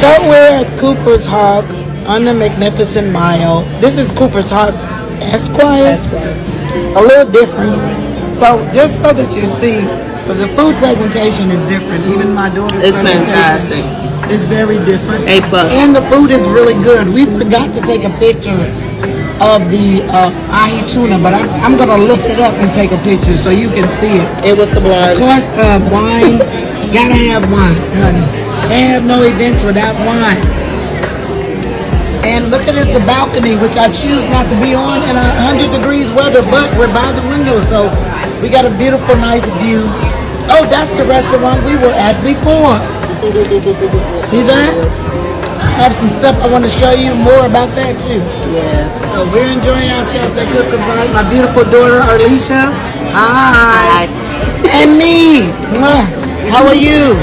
So we're at ◪𝞪𝞪 on the Magnificent Mile. This is ◪𝞪𝞪 Esquire. A little different. So just so that you see, the food presentation is different. Even my daughter's It's fantastic. It's very different. A+. And the food is really good. We forgot to take a picture of the ℕ𝞪t𝞪, but I'm going to look it up and take a picture so you can see it. It was sublime. Of course, wine. Gotta have wine, honey. Can't have no events without wine. And look at this, the balcony, which I choose not to be on in 100 degrees weather, but we're by the window, so we got a beautiful, nice view. Oh, that's the restaurant we were at before. See that? I have some stuff I want to show you more about that too. Yes. So we're enjoying ourselves at ◪𝞪𝞪. My beautiful daughter, Alicia. Hi. And me. How are you?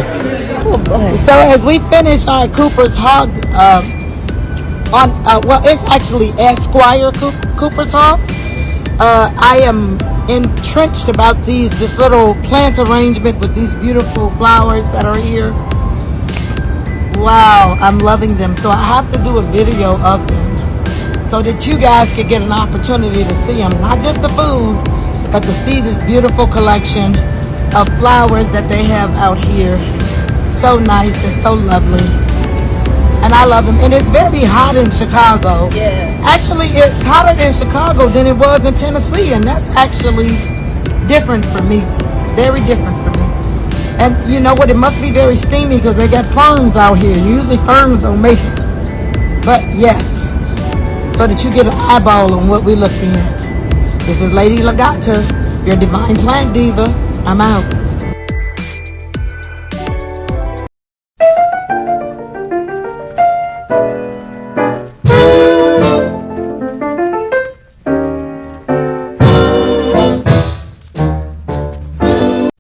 So as we finish our ◪𝞪𝞪, well, it's actually Esquire ◪𝞪𝞪. I am entrenched about this little plant arrangement with these beautiful flowers that are here. Wow, I'm loving them. So I have to do a video of them so that you guys can get an opportunity to see them. Not just the food, but to see this beautiful collection of flowers that they have out here. So nice and so lovely. And I love them. And it's very hot in Chicago. Yeah. Actually, it's hotter in Chicago than it was in Tennessee. And that's actually different for me. Very different for me. And you know what? It must be very steamy because they got ferns out here. Usually ferns don't make it. But yes, so that you get an eyeball on what we're looking at. This is Lady ◍𝞪𝞪, your divine plant diva. I'm out.